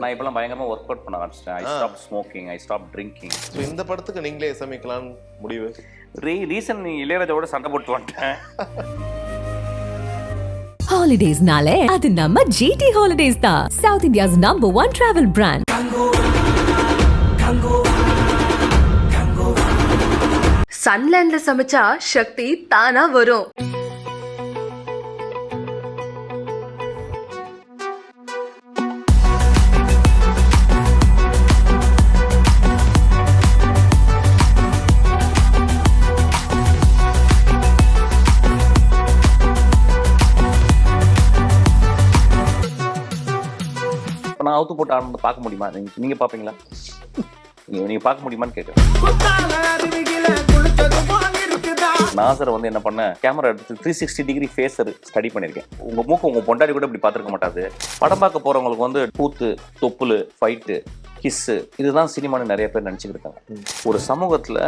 நான் இப்பெல்லாம் பயங்கரமா ஒர்க் அவுட் பண்ண ஆரம்பிச்சிட்டேன். I stop smoking, I stop drinking. So இந்த படத்துக்கு நீங்களே இசையமைக்கலாம்னு முடிவு? ரீசன் இளையராஜாவோட சண்டை போட்டு வந்துட்டேன். ஹாலிடேஸ்னாலே அது நம்ம ஜிடி ஹாலிடேஸ் தான். South India's number 1 travel brand. சன்லேண்ட்ல சமைச்சா சக்தி தானா வரும். நான் அவுத்து போட்டு ஆனந்த பார்க்க முடியுமா? நீங்க பாப்பீங்களா? நீங்க பார்க்க முடியுமான்னு கேட்குறேன். நாசரை வந்து என்ன பண்ண, கேமரா எடுத்து 360 டிகிரி ஃபேஸர் ஸ்டடி பண்ணியிருக்கேன். உங்க மூக்கு உங்க பொண்டாடி கூட இப்படி பார்த்துருக்க மாட்டாது. படம் பார்க்க போறவங்களுக்கு வந்து கூத்து, தொப்புளு, ஃபைட்டு, கிஸ்ஸு, இதுதான் சினிமான்னு நிறைய பேர் நினச்சிக்கிட்டு இருக்காங்க. ஒரு சமூகத்தில்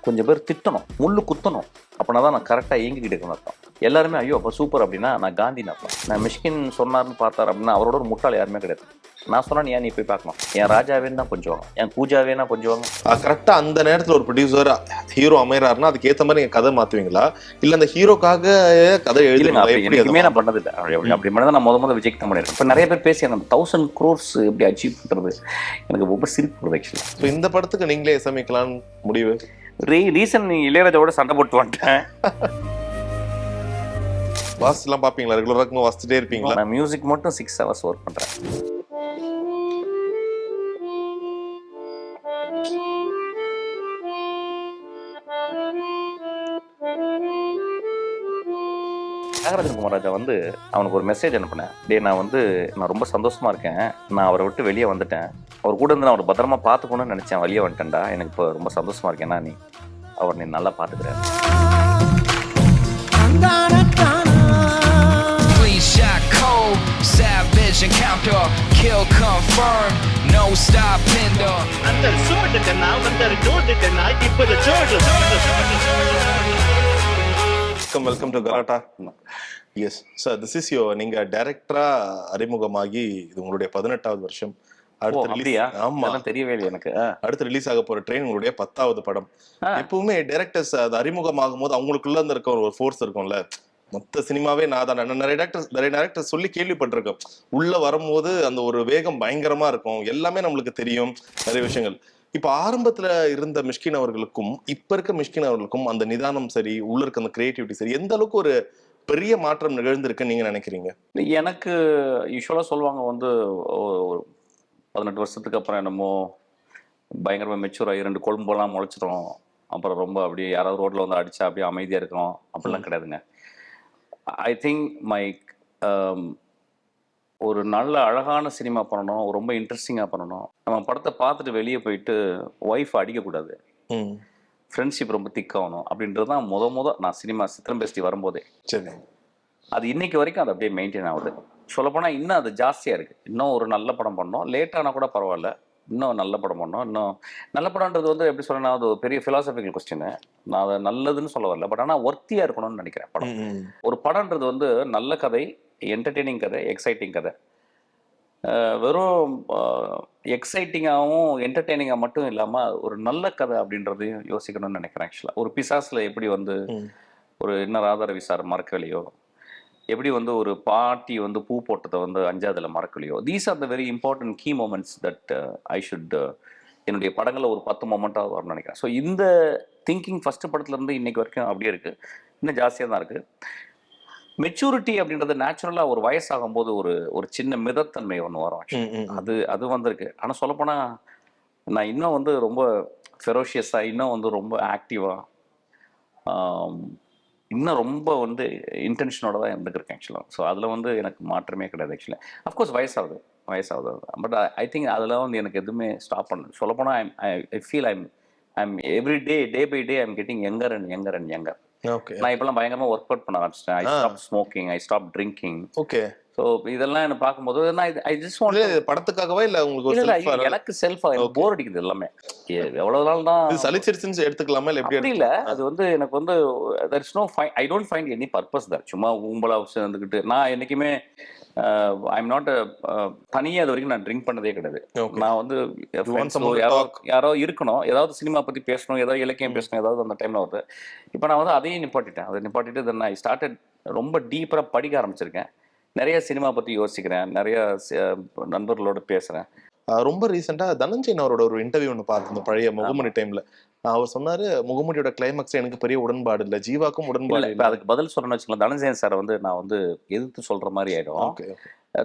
கொஞ்சம் பேர் திட்டணும், முள்ளு குத்தணும், அப்படின்னா தான் நான் கரெக்டாக இயங்கிக்கிட்டு இருக்கணும் அர்த்தம். எல்லாருமே ஐயோ அப்போ சூப்பர் அப்படின்னா நான் காந்தி நப்பேன். நான் மிஷ்கின் சொன்னார்னு பார்த்தார் அப்படின்னா அவரோட ஒரு முட்டாள் யாருமே கிடையாது. நான் சொன்னா ஏன் நீ போய் பார்க்கலாம், என் ராஜாவேன்னு தான் கொஞ்சுவாங்க, என் பூஜாவேனா கொஞ்சுவாங்க. கரெக்டாக அந்த நேரத்தில் ஒரு ப்ரொடியூசர் ஹீரோ அமைறாருன்னா அதுக்கு ஏற்ற மாதிரி நீங்கள் கதை மாற்றுவீங்களா, இல்லை அந்த ஹீரோக்காக கதை எழுதுங்க? எதுவுமே நான் பண்ணதில்லை. அப்படி மட்டும் தான் நான் முதல்ல விஜய்க்கு தான் பண்ணியிருக்கேன். இப்போ நிறைய பேர் பேசி அந்த 1000 crores எப்படி அச்சீவ் பண்ணுறது எனக்கு ரொம்ப சிரிப்பு வருது ஆக்சுவலி. ஸோ இந்த படத்துக்கு நீங்களே இசையமைக்கலாம்னு முடிவு? ரீசன் இளையராஜாவோட சண்டை போட்டு வந்துட்டேன். வாசிலாம் பார்ப்பீங்களா? ரெகுலராக வாசிச்சுட்டே இருப்பீங்களா? நான் மியூசிக் மட்டும் 6 hours ஒர்க் பண்ணுறேன். நாகராஜன் குமாராஜா வந்து அவனுக்கு ஒரு மெசேஜ் அனுப்பினேன். நான் ரொம்ப சந்தோஷமா இருக்கேன், நான் அவரை விட்டு வெளியே வந்துட்டேன், அவர் கூட இருந்து நான் அவரை பத்திரமா பார்த்துக்கணும்னு நினைச்சேன், வெளியே வந்துட்டேன்டா, எனக்கு இப்போ ரொம்ப சந்தோஷமா இருக்கேன், நீ நல்லா பார்த்துக்கிறேன். வெல்கம் டு கலாட்டா. Yes sir, this is your, நீங்க டைரக்டரா அறிமுகமாகி இது உங்களுடைய 18வது வருஷம். தெரியவே இல்லை எனக்கு. அடுத்து ரிலீஸ் ஆக போற ட்ரெயின் உங்களுடைய 10வது படம். எப்பவுமே டைரக்டர்ஸ் அது அறிமுகமாகும் போது அவங்களுக்குள்ள இருந்து இருக்க ஒரு ஃபோர்ஸ் இருக்கும்ல, மொத்த சினிமாவே நான் தான். நிறைய டேரக்டர் சொல்லி கேள்விப்பட்டிருக்கேன். உள்ள வரும்போது அந்த ஒரு வேகம் பயங்கரமா இருக்கும், எல்லாமே நம்மளுக்கு தெரியும் நிறைய விஷயங்கள். இப்ப ஆரம்பத்துல இருந்த மிஷ்கின் அவர்களுக்கும் இப்ப இருக்க மிஷ்கின் அவர்களுக்கும் அந்த நிதானம் சரி, உள்ள இருக்க அந்த கிரியேட்டிவிட்டி சரி, எந்த அளவுக்கு ஒரு பெரிய மாற்றம் நிகழ்ந்திருக்குன்னு நீங்க நினைக்கிறீங்க? எனக்கு யூஸ்வலா சொல்லுவாங்க வந்து 18 வருஷத்துக்கு அப்புறம் என்னமோ பயங்கரமா மெச்சூர் ஆகி 2 கொழும்பெல்லாம் முளைச்சிடும், அப்புறம் ரொம்ப அப்படியே யாராவது ரோட்ல வந்து அடிச்சா அப்படியே அமைதியா இருக்கணும், அப்படிலாம் கிடையாதுங்க. ஐ திங்க் ஒரு நல்ல அழகான சினிமா பண்ணணும், ரொம்ப இன்ட்ரெஸ்டிங்காக பண்ணணும். நம்ம படத்தை பார்த்துட்டு வெளியே போயிட்டு ஒய்ஃப் அடிக்கக்கூடாது, ஃப்ரெண்ட்ஷிப் ரொம்ப திக்காகணும் அப்படின்றது தான் நான் சினிமா சித்திரம் பேசி வரும்போதே. சரி, அது இன்னைக்கு வரைக்கும் அது அப்படியே மெயின்டைன் ஆகுது. சொல்லப்போனால் இன்னும் அது ஜாஸ்தியாக இருக்குது. இன்னும் ஒரு நல்ல படம் பண்ணோம், லேட்டானா கூட பரவாயில்ல, இன்னும் நல்ல படம் பண்ணோம். இன்னும் நல்ல படம்ன்றது வந்து எப்படி சொல்லணும், அது பெரிய ஃபிலாசபிக்கல் கொஸ்டின். நான் அதை நல்லதுன்னு சொல்ல வரல, பட் ஆனால் ஒர்த்தியாக இருக்கணும்னு நினைக்கிறேன் படம். ஒரு படம்ன்றது வந்து நல்ல கதை, என்டர்டெய்னிங் கதை, எக்ஸைட்டிங் கதை. வெறும் எக்ஸைட்டிங்காகவும் என்டர்டெய்னிங்காக மட்டும் இல்லாமல் ஒரு நல்ல கதை அப்படின்றதையும் யோசிக்கணும்னு நினைக்கிறேன். ஆக்சுவலாக ஒரு பிசாஸில் எப்படி வந்து ஒரு இன்னும் ராதாரவி சார் மறக்கலையோ, எப்படி வந்து ஒரு பாட்டி வந்து பூ போட்டதை வந்து 5ஆவதுல மறக்கலையோ, these are the very important key moments that I shoot என்னுடைய படங்களில் ஒரு 10 மொமெண்ட்டாக வரும்னு நினைக்கிறேன். ஸோ இந்த திங்கிங் ஃபஸ்ட்டு படத்துலேருந்து இன்னைக்கு வரைக்கும் அப்படியே இருக்குது, இன்னும் ஜாஸ்தியாக தான் இருக்குது. மெச்சூரிட்டி அப்படின்றது நேச்சுரலாக ஒரு வயசாகும் போது ஒரு சின்ன மிதத்தன்மை ஒன்று வரும், அது வந்திருக்கு. ஆனால் சொல்லப்போனால் நான் இன்னும் வந்து ரொம்ப ஃபெரோஷியஸாக, இன்னும் வந்து ரொம்ப ஆக்டிவாக, இன்னும் ரொம்ப வந்து இன்டென்ஷனோட தான் இருந்துருக்கேன் ஆக்சுவலாக. ஸோ அதில் வந்து எனக்கு மாற்றமே கிடையாது ஆக்சுவலாக. அஃப்கோர்ஸ் வயசாகுது, பட் ஐ திங்க் அதில் வந்து எனக்கு எதுவுமே ஸ்டாப் பண்ணல. சொல்லப்போனால் I feel I'm every day by day I'm getting younger and younger. நான் இப்பெல்லாம் பயங்கரமா ஒர்க் அவுட் பண்ண ஆரம்பிச்சிட்டேன். I stop smoking, I stop drinking. Okay. So இதெல்லாம் என்ன பார்க்கும்போது நான் ஐ ஜஸ்ட் வாண்ட், படத்துக்காகவே இல்லை உங்களுக்கு எனக்கு செல்ஃபா போர் அடிக்குது எல்லாமே. எவ்வளவு நாள் தான் சலிச்சிருச்சுன்னு எடுத்துக்கலாமா இல்லை எப்படி? இல்லை, அது வந்து எனக்கு வந்து there is no I don't find any purpose that. சும்மா கும்பலா வந்துக்கிட்டு நான் என்னைக்குமே ஐம் நாட் தனியாக இது வரைக்கும் நான் ட்ரிங்க் பண்ணதே கிடையாது. Okay. நான் வந்து You want someone to யாரோ talk. யாரோ இருக்கணும், ஏதாவது சினிமா பற்றி பேசணும், ஏதாவது இலக்கியம் பேசணும், ஏதாவது அந்த டைமில் வருது. இப்போ நான் வந்து அதையும் நிப்பாட்டிட்டேன். அதை நிப்பாட்டிட்டு தென் ஐ ஸ்டார்டட் ரொம்ப டீப்பராக படிக்க ஆரம்பிச்சிருக்கேன். நிறைய சினிமா பற்றி யோசிக்கிறேன், நிறைய நண்பர்களோட பேசுகிறேன். ரொம்ப ரீசெண்டா தனஞ்சயன் அவரோட ஒரு இன்டர்வியூ ஒன்று பார்த்து பழைய முகமணி டைம்ல அவர் சொன்னாரு, முகமூடியோட கிளைமாக்ஸ் எனக்கு பெரிய உடன்பாடு இல்லை, ஜீவாக்கும் உடன்பாடு இப்போ அதுக்கு பதில் சொல்லணும்னு வச்சுக்கலாம், தனஞ்சயன் சாரை வந்து நான் வந்து எதிர்த்து சொல்ற மாதிரி ஆயிடும். ஓகே.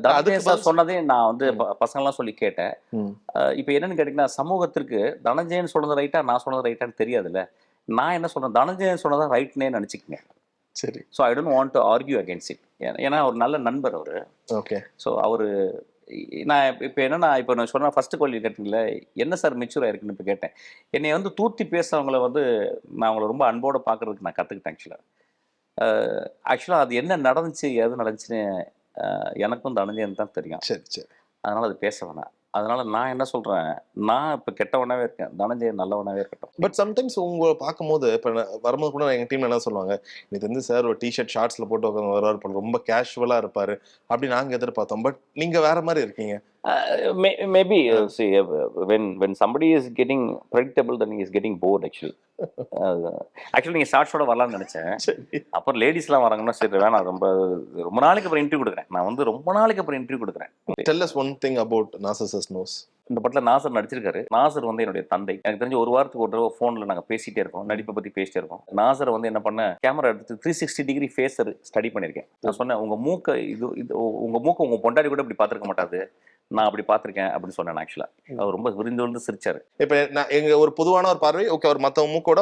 தனஞ்சயன் சார் சொன்னதே நான் வந்து பசங்கள்லாம் சொல்லி கேட்டேன். இப்போ என்னன்னு கேட்டிங்கன்னா, சமூகத்திற்கு தனஞ்சயன் சொன்னது ரைட்டா நான் சொன்னது ரைட்டான்னு தெரியாதுல்ல. நான் என்ன சொல்றேன், தனஞ்சயன் சொன்னதான் ரைட்னே நினச்சிக்கங்க. சரி. So I don't want to argue against it. ஏன்னா ஒரு நல்ல நண்பர் அவர். ஓகே. ஸோ அவர் நான் இப்போ என்னன்னா, இப்போ நான் சொன்ன ஃபர்ஸ்ட் கேள்வி கேட்டீங்களே, என்ன சார் மெச்சூராக இருக்குன்னு இப்போ கேட்டேன். என்னை வந்து தூத்தி பேசுறவங்கள வந்து நான் அவங்கள ரொம்ப அன்போடு பார்க்கறதுக்கு நான் கற்றுக்கிட்டேன். ஆக்சுவலாக அது என்ன நடந்துச்சு, எது நடந்துச்சுன்னு எனக்கும் தனஞ்சயன் தான் தெரியும். சரி சரி. அதனால் அது பேச வேணாம். அதனால நான் என்ன சொல்கிறேன், நான் இப்போ கெட்டவனாகவே இருக்கேன், தனஞ்சயன் நல்லவனாகவே இருக்கட்டும். பட் சம்டைம்ஸ் உங்களை பார்க்கும்போது இப்போ வரும்போது கூட எங்கள் டீம்ல என்ன சொல்லுவாங்க, இது வந்து சார் ஒரு டிஷர்ட் ஷார்ட்ஸில் போட்டு உட்காந்து வருவார் போல, ரொம்ப கேஷுவலாக இருப்பார் அப்படி நாங்கள் எதிர்பார்த்தோம். பட் நீங்கள் வேற மாதிரி இருக்கீங்க. Maybe see when somebody is getting predictable, then he is getting bored actually. நீங்க ஷார்ட்ஸோட வரலாம்னு நினைச்சேன். அப்புறம் லேடிஸ்லாம் வராங்கன்னா சரி வேணாம், ரொம்ப நாளைக்கு அப்புறம் இன்டர்வியூ கொடுக்குறேன். நான் வந்து ரொம்ப நாளைக்கு அப்புறம் இன்டர்வியூ கொடுக்குறேன். Tell us one thing about Nasir's Nose. இந்த படத்தில் நாசர் நடிச்சிருக்காரு. நாசர் வந்து என்னுடைய தந்தை. எனக்கு தெரிஞ்ச ஒரு வாரத்துக்கு ஒரு தடவை ஃபோனில் நாங்கள் பேசிகிட்டே இருக்கோம், நடிப்பை பற்றி பேசிட்டே இருக்கோம். நாசர் வந்து என்ன பண்ண, கேமரா எடுத்து 360 டிகிரி ஃபேஸர் ஸ்டடி பண்ணியிருக்கேன். நான் சொன்னேன், உங்கள் மூக்கை உங்கள் மூக்கை உங்கள் பொண்டாடி கூட இப்படி பார்த்துருக்க மாட்டாது, நான் அப்படி பார்த்துருக்கேன் அப்படின்னு சொன்னேன். ஆக்சுவலாக அவர் ரொம்ப விருந்து சிரிச்சாரு. இப்போ எங்கள் ஒரு பொதுவான ஒரு பார்வை, ஓகே, அவர் மற்ற மூக்கோட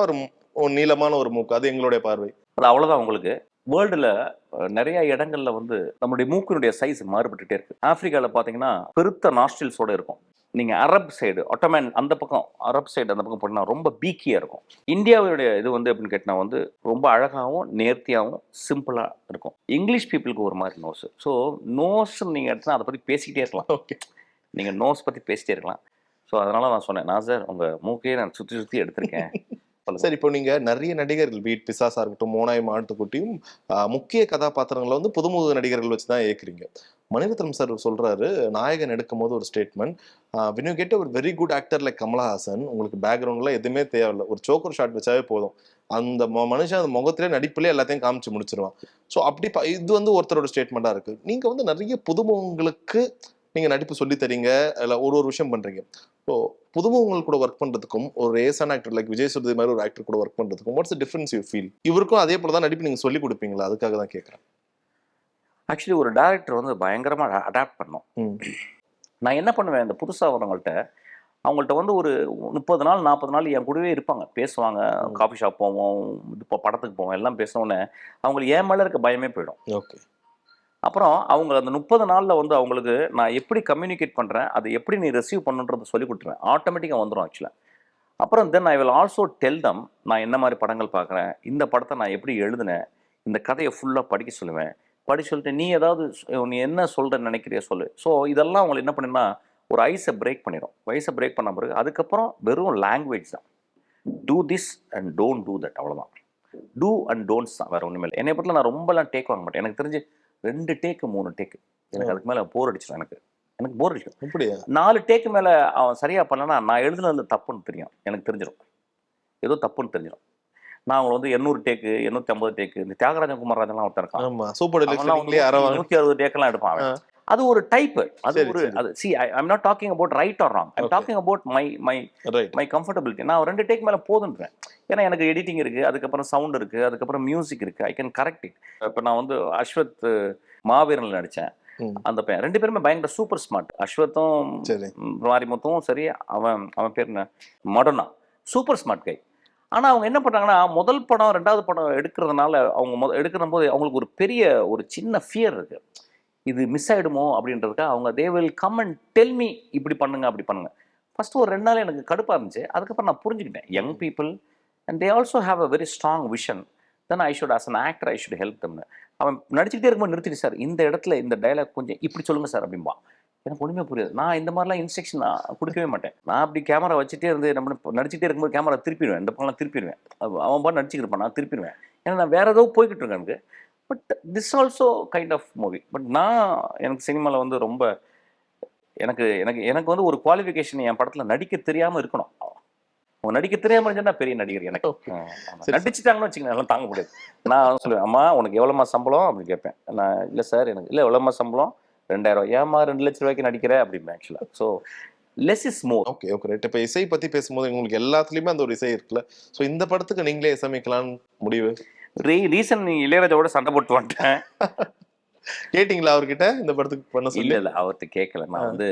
ஒரு நீளமான ஒரு மூக்கு, அது எங்களுடைய பார்வை. அது அவ்வளோதான். உங்களுக்கு வேர்ல்டில் நிறைய இடங்கள்ல வந்து நம்மளுடைய மூக்கினுடைய சைஸ் மாறுபட்டுட்டே இருக்கு. ஆப்பிரிக்காவில் பார்த்தீங்கன்னா பெருத்த நாஸ்ட்ரில்ஸோட இருக்கும். நீங்கள் அரப் சைடு, ஒட்டமேன் அந்த பக்கம், அரப் சைடு அந்த பக்கம் போனால் ரொம்ப பீக்கியாக இருக்கும். இந்தியாவுடைய இது வந்து எப்படின்னு கேட்டால் வந்து ரொம்ப அழகாகவும் நேர்த்தியாகவும் சிம்பிளாக இருக்கும். இங்கிலீஷ் பீப்புளுக்கு ஒரு மாதிரி நோஸ். ஸோ நோஸ் நீங்கள் எடுத்துனா அதை பற்றி பேசிக்கிட்டே இருக்கலாம். ஓகே, நீங்கள் நோஸ் பற்றி பேசிட்டே இருக்கலாம். ஸோ அதனால நான் சொன்னேன், நான் சார் உங்கள் மூக்கையே நான் சுற்றி எடுத்திருக்கேன். சரி. இப்போ நீங்க நிறைய நடிகர்கள், பீட் பிசாசா இருக்கட்டும், மோனாய் மாட்டுக்குட்டியும் முக்கிய கதாபாத்திரங்களை வந்து புதுமுக நடிகர்கள் வச்சுதான் ஏற்கிறீங்க. மணிரத்னம் சார் சொல்றாரு, நாயகன் எடுக்கும் போது ஒரு statement, when you get a very good actor like Kamal Haasan, உங்களுக்கு பேக்ரவுண்ட்ல எதுவுமே தேவையில்லை, ஒரு சோக்கர் ஷாட் வச்சாவே போதும், அந்த மனுஷன் அந்த முகத்திலே நடிப்புலேயே எல்லாத்தையும் காமிச்சு முடிச்சிருவான். ஸோ அப்படி இது வந்து ஒருத்தரோட ஸ்டேட்மெண்டா இருக்கு. நீங்க வந்து நிறைய புதுமுகங்களுக்கு நீங்க நடிப்பு சொல்லி தரீங்க, இல்லை ஒரு விஷயம் பண்றீங்க. ஸோ புதுமுகங்கள் கூட ஒர்க் பண்றதுக்கும் ஒரு ஏசான ஆக்டர் லைக் விஜய் சேதுபதி மாதிரி ஒரு ஆக்டர் கூட ஒர்க் பண்றதுக்கும் what's the difference you feel? இவருக்கும் அதே போல தான் நடிப்பு நீங்க சொல்லி கொடுப்பீங்களா? அதுக்காக தான் கேட்குறேன். ஆக்சுவலி ஒரு டேரக்டர் வந்து பயங்கரமாக அடாப்ட் பண்ணோம். நான் என்ன பண்ணுவேன், இந்த புதுசாக அவங்கள்ட்ட வந்து ஒரு 30 நாள் 40 நாள் என் கூடவே இருப்பாங்க, பேசுவாங்க, காஃபி ஷாப் போவோம், இப்போ படத்துக்கு போவோம், எல்லாம் பேசினோன்னே அவங்களுக்கு என் மேலே இருக்க பயமே போயிடும். ஓகே. அப்புறம் அவங்க அந்த 30 நாளில் வந்து அவங்களுக்கு நான் எப்படி கம்யூனிகேட் பண்ணுறேன், அதை எப்படி நீ ரிசீவ் பண்ணுன்றதை சொல்லி கொடுத்துருவேன். ஆட்டோமேட்டிக்காக வந்துடும் ஆக்சுவலாக. அப்புறம் then I will also tell them, நான் என்ன மாதிரி படங்கள் பார்க்குறேன், இந்த படத்தை நான் எப்படி எழுதினேன், இந்த கதையை ஃபுல்லாக படிக்க சொல்லுவேன். படிச்சு சொல்லிட்டு நீ ஏதாவது நீ என்ன சொல்கிறேன்னு நினைக்கிறிய சொல்லு. ஸோ இதெல்லாம் அவங்களை என்ன பண்ணுன்னா ஒரு ஐஸை பிரேக் பண்ணிடும். ஐஸை பிரேக் பண்ண பிறகு அதுக்கப்புறம் வெறும் லாங்குவேஜ் தான். Do this and don't do that, அவ்வளோதான். டூ அண்ட் டோன்ட்ஸ் தான், வேறு ஒன்றுமே இல்லை. என்னை பற்றில நான் ரொம்பலாம் டேக் வாங்க மாட்டேன். எனக்கு தெரிஞ்சு 2 டேக்கு 3 டேக்கு, எனக்கு அதுக்கு மேலே போர் அடிச்சிடும். எனக்கு போர் அடிக்கும். அப்படியா? 4 டேக்கு மேலே அவன் சரியாக பண்ணலன்னா நான் எழுதுனது தப்புன்னு தெரியும், எனக்கு தெரிஞ்சிடும், ஏதோ தப்புன்னு தெரிஞ்சிடும். நான் அவங்களை வந்து 800 டேக்கு 850 டேக்கு, இந்த தியாகராஜன் குமாரராஜன்லாம் ஒருத்தர் இருக்கான், 160 டேக்கெல்லாம் எடுப்பான். அது ஒரு டைப்பு, அது ஒரு அது. See I am not talking about right or wrong, I am talking about my comfortability. நான் 2 டேக் மேலே போதுன்றேன். ஏன்னா எனக்கு எடிட்டிங் இருக்குது, அதுக்கப்புறம் சவுண்ட் இருக்குது, அதுக்கப்புறம் மியூசிக் இருக்குது, ஐ கேன் கரெக்ட் இட். இப்போ நான் வந்து அஸ்வத் மாவீரனில் நடித்தேன். அந்த பையன் 2 பேருமே பயங்கர சூப்பர் ஸ்மார்ட். அஸ்வத்தும் மாரிமுத்தும் சரி, அவன் பேர் என்ன, மடோனா, சூப்பர் ஸ்மார்ட் கை. ஆனால் அவங்க என்ன பண்ணுறாங்கன்னா, முதல் படம் 2வது படம் எடுக்கிறதுனால அவங்க எடுக்கிற போது அவங்களுக்கு ஒரு பெரிய ஒரு சின்ன ஃபியர் இருக்குது, இது மிஸ் ஆகிடுமோ அப்படின்றதுக்காக அவங்க they will come and tell me இப்படி பண்ணுங்க அப்படி பண்ணுங்க. ஃபஸ்ட்டு ஒரு 2 நாள் எனக்கு கடுப்பாக இருந்துச்சு. அதுக்கப்புறம் நான் புரிஞ்சுக்கிட்டேன், young people and they also have a very strong vision, then I should as an actor I should help தம்னு. அவன் நடிச்சுக்கிட்டே இருக்கும்போது நிறுத்திட்டு, சார் இந்த இடத்துல இந்த டைலாக் கொஞ்சம் இப்படி சொல்லுங்கள் சார் அப்படின்பா. எனக்கு ஒன்றுமே புரியாது. நான் இந்த மாதிரிலாம் இன்ஸ்ட்ரக்ஷன் நான் கொடுக்கவே மாட்டேன். நான் அப்படி கேமரா வச்சுட்டே இருந்து நம்ம நடிச்சுட்டே இருக்கும்போது கேமரா திருப்பிடுவேன், இந்த பக்கம் திருப்பிடுவேன். அவன் பாட்டு நடிச்சுக்கிட்டு இருப்பான், நான் திருப்பிடுவேன். ஏன்னா நான் வேறு ஏதோ போய்கிட்டு இருக்கேன். எனக்கு but this also kind of movie. But நான் எனக்கு சினிமாவில் வந்து ரொம்ப எனக்கு எனக்கு எனக்கு வந்து ஒரு குவாலிஃபிகேஷன் என் படத்தில் நடிக்க தெரியாமல் இருக்கணும். அவங்க நடிக்க தெரியாமல் இருந்தால் பெரிய நடிகர் எனக்கு. நடிச்சுட்டாங்கன்னு வச்சுக்கோங்க, எல்லாம் தாங்க முடியாது. நான் சொல்லுவேன், அம்மா உனக்கு எவ்வளோமா சம்பளம் அப்படின்னு கேட்பேன். நான் இல்லை சார் எனக்கு இல்லை எவ்வளோமா சம்பளம் 2000. ஏமா 2 லட்ச ரூபாய்க்கு நடிக்கிறேன் அப்படிம்பேன் ஆக்சுவலாக. So less is more. Okay okay right. இப்போ இசை பத்தி பேசும்போது உங்களுக்கு எல்லாத்துலயுமே அந்த ஒரு இசை இருக்குல்ல. ஸோ இந்த படத்துக்கு நீங்களே இசையமைக்கலாம்னு முடிவு? ரீசன் இளையராஜாவோட சண்டை போட்டு வந்துட்டேன். கேட்டீங்களா அவர்கிட்ட இந்த படத்துக்கு பண்ண சொல்லி? இல்லை அவர்கிட்ட கேட்கல. நான் வந்து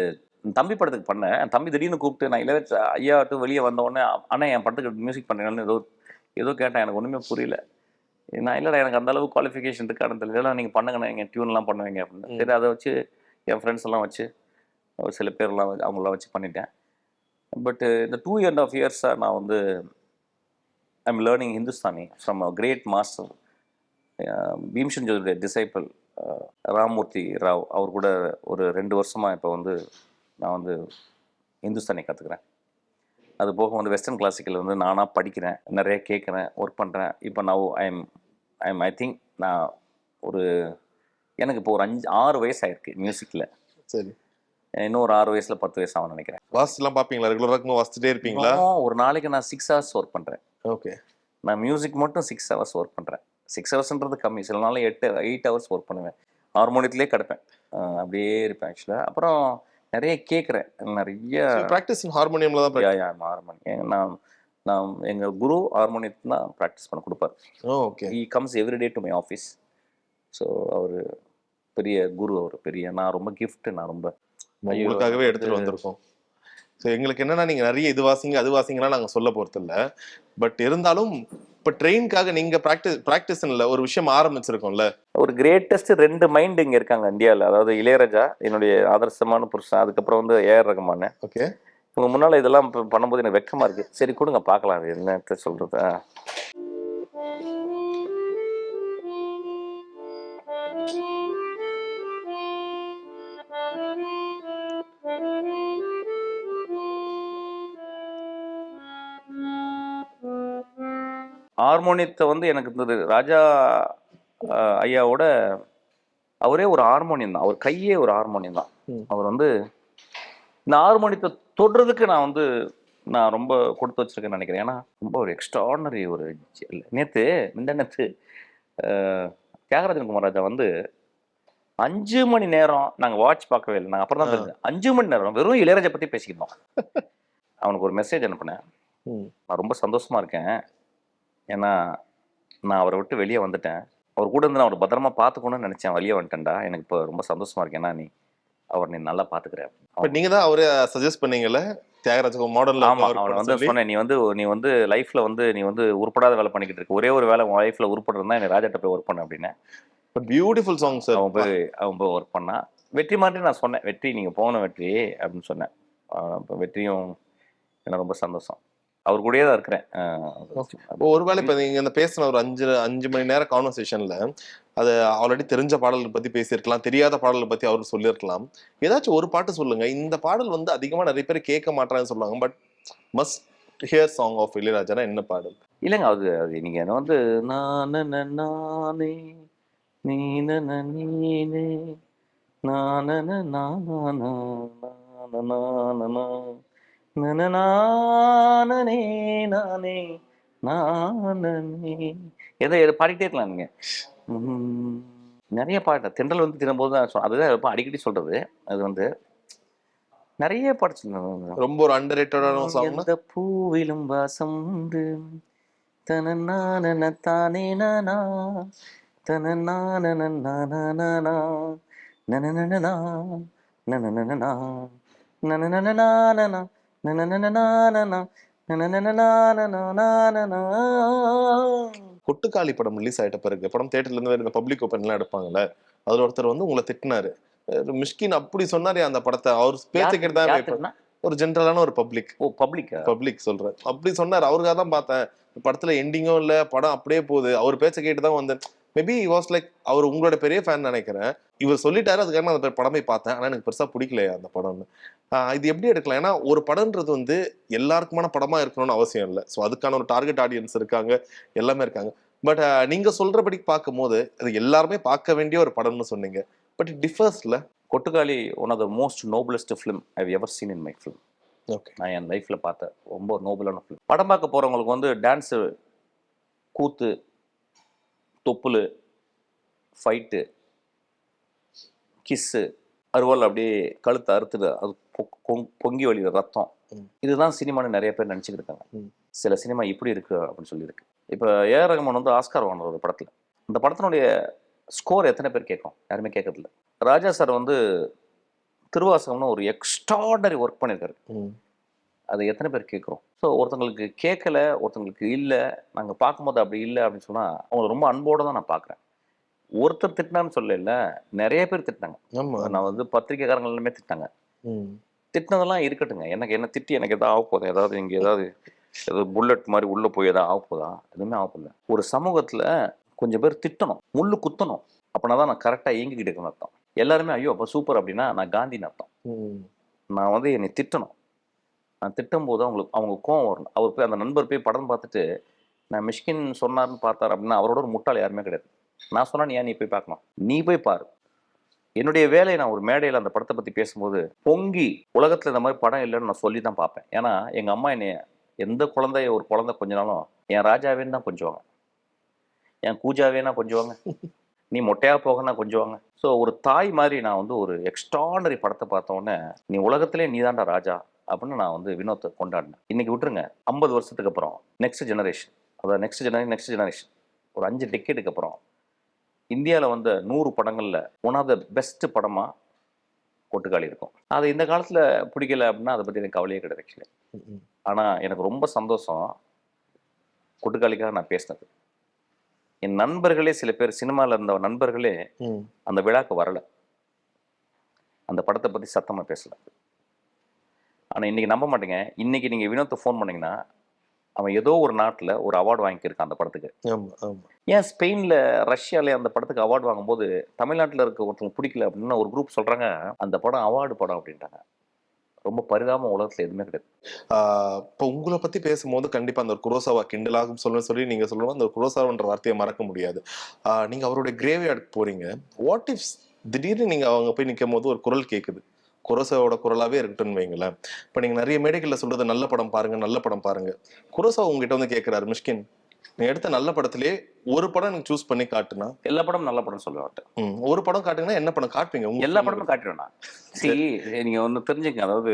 தம்பி படத்துக்கு பண்ணேன். என் தம்பி திடீர்னு கூப்பிட்டு நான் இளையராஜா ஐயாட்டு வெளியே வந்தோடனே, ஆனால் என் படத்துக்கு மியூசிக் பண்ணேன்னு ஏதோ கேட்டேன். எனக்கு ஒன்றுமே புரியல. நான் இல்லைடா எனக்கு அந்த அளவுக்கு குவாலிஃபிகேஷன் இருக்கான்னு தெரியல, நீங்கள் பண்ணுங்கண்ணா எங்கள் டியூன்லாம் பண்ணுவீங்க அப்படின்னு. சரி அதை வச்சு என் ஃப்ரெண்ட்ஸ் எல்லாம் வச்சு ஒரு சில பேர்லாம் அவங்களாம் வச்சு பண்ணிட்டேன். பட் இந்த 2.5 இயர்ஸாக நான் வந்து I'm learning Hindustani from a great master Bhimsen ஜோதியுடைய டிசைபிள் ராமமூர்த்தி ராவ். அவர் கூட ஒரு 2 வருஷமாக இப்போ வந்து நான் வந்து ஹிந்துஸ்தானி கற்றுக்குறேன். அது போக வந்து வெஸ்டர்ன் கிளாசிக்கல் வந்து நானாக படிக்கிறேன், நிறைய கேட்குறேன், ஒர்க் பண்ணுறேன். இப்போ நான் ஐ திங்க் நான் எனக்கு இப்போ ஒரு 6 வயசு ஆயிருக்கு மியூசிக்கில். சரி, இன்னும் ஒரு 6 வயசுல 10 வயசு ஆகும்னு நினைக்கிறேன். வாசிச்சுலாம் பார்ப்பீங்களா? ரெகுலராக வாசிச்சுட்டே இருப்பீங்களா? ஒரு நாளைக்கு நான் 6 ஹவர்ஸ் ஒர்க் பண்ணுறேன். ஓகே. நான் மியூசிக் மட்டும் 6 ஹவர்ஸ் ஒர்க் பண்ணுறேன். 6 ஹவர்ஸ்ன்றது கம்மி, சில நாள் 8 ஹவர்ஸ் ஒர்க் பண்ணுவேன். ஹார்மோனியத்திலே கிடப்பேன், அப்படியே இருப்பேன் ஆக்சுவலாக. அப்புறம் நிறைய கேட்குறேன், நிறைய ப்ராக்டிஸ் ஹார்மோனியம்ல தான். ஹார்மோனியம் நான் எங்கள் குரு ஹார்மோனியத்தை தான் ப்ராக்டிஸ் பண்ண கொடுப்பார். Okay. He comes everyday to my office. So அவர் பெரிய குரு, அவர் பெரிய. நான் ரொம்ப கிஃப்ட், நான் ரொம்ப உங்களுக்காகவே எடுத்துட்டு வந்திருக்கோம். ஸோ எங்களுக்கு என்னன்னா நீங்க நிறைய இது வாசிங்க அது வாசிங்கலாம் நாங்கள் சொல்ல போறது இல்லை. பட் இருந்தாலும் இப்போ ட்ரெயினுக்காக நீங்க ப்ராக்டிஸ்ல ஒரு விஷயம் ஆரம்பிச்சிருக்கோம்ல. ஒரு கிரேட்டஸ்ட் 2 மைண்ட் இங்கே இருக்காங்க இந்தியாவில். அதாவது இளையராஜா என்னுடைய ஆதர்சமான புருஷன், அதுக்கப்புறம் வந்து ஏஆர் ரகுமான். ஓகே. இவங்க முன்னால் இதெல்லாம் பண்ணும்போது எனக்கு வெக்கமாக இருக்குது. சரி கொடுங்க பார்க்கலாம் அது என்னத்த சொல்கிறது. ஹார்மோனியத்தை வந்து எனக்கு இந்த ராஜா ஐயாவோட அவரே ஒரு ஹார்மோனியம் தான், அவர் கையே ஒரு ஹார்மோனியம் தான். அவர் வந்து இந்த ஹார்மோனியத்தை தொடுறதுக்கு நான் ரொம்ப கொடுத்து வச்சிருக்கேன்னு நினைக்கிறேன். ஏன்னா ரொம்ப ஒரு எக்ஸ்ட்ராடனரி ஒரு நேற்று தியாகராஜன் குமாராஜா வந்து 5 மணி நேரம் நாங்கள் வாட்ச் பார்க்கவே இல்லை. நாங்கள் அப்புறம் தான் தெரிஞ்சு 5 மணி நேரம் வெறும் இளையராஜா பற்றி பேசிக்கிட்டோம். அவனுக்கு ஒரு மெசேஜ் அனுப்பினேன், நான் ரொம்ப சந்தோஷமா இருக்கேன், ஏன்னா நான் அவரை விட்டு வெளியே வந்துட்டேன், அவர் கூட இருந்து நான் அவரை பத்திரமா பார்த்துக்கணும்னு நினைச்சேன், வெளியே வந்துட்டேன்டா, எனக்கு இப்போ ரொம்ப சந்தோஷமா இருக்கேன், ஏன்னா நீ நல்லா பார்த்துக்கிறேன். நீங்க தான் அவரே சஜஸ்ட் பண்ணீங்கல்ல தியாகராஜ மாடர்ன்ல? ஆமா, அவனை வந்து சொன்னேன், நீ வந்து லைஃப்ல வந்து நீ வந்து உருப்படாத வேலை பண்ணிக்கிட்டு இருக்க, ஒரே ஒரு வேலை உன் லைஃப்ல உருப்படுறதா என்னை ராஜாட்ட போய் ஒர்க் பண்ண அப்படின்னு. Beautiful song sir. அவன் போய் ஒர்க் பண்ணா. வெற்றி மாதிரி நான் சொன்னேன், வெற்றி நீங்க போகணும் வெற்றி அப்படின்னு சொன்னேன். இப்போ வெற்றியும் எனக்கு ரொம்ப சந்தோஷம், அவர் கூடயே தான் இருக்கிறேன். ஒருவேளை இப்போ நீங்க இந்த பேசின ஒரு 5 மணி நேரம் கான்வர்சேஷன்ல அது ஆல்ரெடி தெரிஞ்ச பாடல்கள் பத்தி பேசியிருக்கலாம், தெரியாத பாடல்கள் பத்தி அவரு சொல்லியிருக்கலாம். ஏதாச்சும் ஒரு பாட்டு சொல்லுங்க, இந்த பாடல் வந்து அதிகமா நிறைய பேர் கேட்க மாட்டாங்கன்னு சொல்லுவாங்க, but must hear song of Ilaiyaraaja என்ன பாடல்? இல்லைங்க, அது நீங்க என்ன வந்து நானே நீ நீனே நானே எதை பாடிக்கிட்டே இருக்கலாம் நீங்க. நிறைய பாட்டு தென்றல் வந்து திரும்போது தான் அதுதான் அடிக்கடி சொல்றது. அது வந்து நிறைய பாட்டு ரொம்ப ஒரு அண்டர்ரேட்டடான சாங். எந்த பூவிலும் வாசம் உண்டு தனநானன தானே நானா தனநானன நானா நனனனனா நனனனனா நனனனனா கொட்டுக்காளி படம் ரிலீஸ் ஆயிட்ட பிறகு படம் தியேட்டர்ல இருந்து வேற பப்ளிக் ஓப்பன் எல்லாம் எடுப்பாங்கல்ல, அதுல ஒருத்தர் வந்து உங்களை திட்டினாரு, மிஷ்கின் அப்படி சொன்னாரு அந்த படத்தை, அவர் பேச்ச கேட்டுதான் ஒரு ஜென்ரலான ஒரு பப்ளிக் சொல்றாரு, அப்படி சொன்னாரு. அவருக்காக தான் பார்த்தேன், படத்துல எண்டிங்கும் இல்ல, படம் அப்படியே போகுது, அவர் பேச்ச கேட்டுதான் வந்தேன். மேபி வாஸ் லைக் அவர் உங்களோட பெரிய ஃபேன் நினைக்கிறேன், இவர் சொல்லிட்டாரு, அதுக்காக நான் அந்த படமே பார்த்தேன், ஆனா எனக்கு பெருசா பிடிக்கலையா அந்த படம்னு. இது எப்படி எடுக்கலாம்? ஏன்னா ஒரு படம்ன்றது வந்து எல்லாருக்குமான படமா இருக்கணும்னு அவசியம் இல்லை. ஸோ அதுக்கான ஒரு டார்கெட் ஆடியன்ஸ் இருக்காங்க, எல்லாமே இருக்காங்க. பட் நீங்க சொல்றபடி பார்க்கும்போது அது எல்லாருமே பார்க்க வேண்டிய ஒரு படம்னு சொன்னீங்க. பட் இட் டிஃபர்ஸ்ல. Kottukkaali one of the most noblest film I ever seen in my film. Okay. நான் என் லைஃப்ல பார்த்த ரொம்ப நோபலான ஃபிலிம். படம் பார்க்க போறவங்களுக்கு வந்து டான்ஸு, கூத்து, தொப்புளு, ஃபைட்டு, கிஸ்ஸு, அருவாள் அப்படியே கழுத்தை அறுத்துட்டு அது பொங்கி வழிகிற ரத்தம், இதுதான் சினிமான்னு நிறைய பேர் நினச்சிக்கிட்டு இருக்காங்க. சில சினிமா இப்படி இருக்கு அப்படின்னு சொல்லியிருக்கு. இப்போ ஏஆர் ரஹ்மான் வந்து ஆஸ்கார் வாங்கின ஒரு படத்தில், இந்த படத்தினுடைய ஸ்கோர் எத்தனை பேர் கேட்கும்? யாருமே கேட்கறதில்ல. ராஜா சார் வந்து திருவாசகம்னு ஒரு எக்ஸ்ட்ராடனரி ஒர்க் பண்ணியிருக்காரு. அதை எத்தனை பேர் கேட்குறோம்? ஸோ ஒருத்தங்களுக்கு கேட்கல, ஒருத்தங்களுக்கு இல்லை. நாங்கள் பார்க்கும்போது அப்படி இல்லை அப்படின்னு சொன்னால் அவங்கள ரொம்ப அன்போடு தான் நான் பார்க்குறேன். ஒருத்தர் திட்டினான்னு சொல்லல, நிறைய பேர் திட்டினாங்க. நான் வந்து பத்திரிக்கைக்காரங்க எல்லாமே திட்டினாங்க. திட்டினதெல்லாம் இருக்கட்டுங்க, எனக்கு என்ன திட்டி எனக்கு எதாவது ஆக போதும்? ஏதாவது இங்கே ஏதாவது புல்லட் மாதிரி உள்ளே போய் எதாவது ஆக போதா? எதுவுமே ஆக போடல. ஒரு சமூகத்தில் கொஞ்சம் பேர் திட்டணும், முள்ளு குத்தணும். அப்படின்னா தான் நான் கரெக்டாக இயங்கிக்கிட்டு இருக்கேன்னு அர்த்தம். எல்லாருமே ஐயோ அப்போ சூப்பர் அப்படின்னா நான் காந்தின்னு அர்த்தம். நான் வந்து என்னை திட்டணும். நான் திட்டும் போது அவங்க கோவம் வரணும். அவர் போய் அந்த நண்பர் போய் படம் பார்த்துட்டு நான் மிஷ்கின் சொன்னார்னு பார்த்தார் அப்படின்னா அவரோட ஒரு முட்டாள் யாருமே கிடையாது. நான் சொன்னா நீ ஏன் நீ போய் பார்க்கணும்? நீ போய் பாரு. என்னுடைய வேலையை நான் ஒரு மேடையில் அந்த படத்தை பற்றி பேசும்போது பொங்கி உலகத்தில் இந்த மாதிரி படம் இல்லைன்னு நான் சொல்லி தான் பார்ப்பேன். ஏன்னா எங்கள் அம்மா என்னைய எந்த குழந்தைய ஒரு குழந்தை கொஞ்சனாலும் என் ராஜாவேன்னு தான் கொஞ்சுவாங்க, என் கூஜாவேனா கொஞ்சுவாங்க, நீ மொட்டையாக போகனா கொஞ்சுவாங்க. ஸோ ஒரு தாய் மாதிரி நான் வந்து ஒரு எக்ஸ்ட்ராடனரி படத்தை பார்த்தோன்னே நீ உலகத்திலே நீ தான்டா ராஜா அப்படின்னு நான் வந்து வினோத்தை கொண்டாடினேன். இன்னைக்கு விட்டுருங்க, 50 வருஷத்துக்கு அப்புறம் நெக்ஸ்ட் ஜெனரேஷன், அதாவது நெக்ஸ்ட் ஜெனரேஷன் ஒரு 5 டெக்கேடுக்கு அப்புறம் இந்தியாவில் வந்த 100 படங்களில் ஒன் ஆஃப் த பெஸ்ட் படமாக கொட்டுக்காளி இருக்கும். அது இந்த காலத்தில் பிடிக்கல அப்படின்னா அதை பற்றி எனக்கு கவலையே கிடையாது ஆக்சுவலி. ஆனால் எனக்கு ரொம்ப சந்தோஷம் கொட்டுக்காளிக்காக நான் பேசினது. என் நண்பர்களே சில பேர், சினிமாவில் இருந்த நண்பர்களே அந்த விழாக்கு வரலை, அந்த படத்தை பற்றி சத்தமாக பேசலை. ஆனால் இன்றைக்கி நம்ப மாட்டேங்க, இன்றைக்கி நீங்கள் வினோத்தை ஃபோன் பண்ணிங்கன்னா அவன் ஏதோ ஒரு நாட்டில் ஒரு அவார்டு வாங்கியிருக்கான் அந்த படத்துக்கு. ஏன் ஸ்பெயினில் ரஷ்யாவில் அந்த படத்துக்கு அவார்டு வாங்கும்போது தமிழ்நாட்டில் இருக்க ஒருத்தவங்க பிடிக்கல அப்படின்னு ஒரு குரூப் சொல்கிறாங்க அந்த படம் அவார்டு படம் அப்படின்ட்டாங்க. ரொம்ப பரிதாபம், உலகத்தில் எதுவுமே கிடையாது. இப்போ உங்களை பற்றி பேசும்போது கண்டிப்பாக அந்த ஒரு குரோசாவா கிண்டலாகும் சொல்லி நீங்கள் சொல்லணும், அந்த ஒரு குரோசாவான்ற வார்த்தையை மறக்க முடியாது. நீங்கள் அவருடைய கிரேவ்யார்டுக்கு போகிறீங்க. வாட் இஃப் திடீர்னு நீங்கள் அவங்க போய் நிற்கும் போது ஒரு குரல் கேட்குது, குரோசாவோட குரலாவே இருக்கட்டும்னு வைங்களேன். இப்போ நீங்க நிறைய மேடைகள்ல சொல்றது நல்ல படம் பாருங்க, நல்ல படம் பாருங்க. குரோசா உங்ககிட்ட வந்து கேட்கிறாரு, மிஷ்கின் நீ எடுத்த நல்ல படத்திலே ஒரு படம் நீங்க சூஸ் பண்ணி காட்டுனா? எல்லா படம் நல்ல படம் சொல்லுவேன். ஒரு படம் காட்டுங்கன்னா என்ன படம் காட்டுவீங்க? எல்லா படமும் காட்டிடுவேன். சரி, நீங்க வந்து தெரிஞ்சுங்க, அதாவது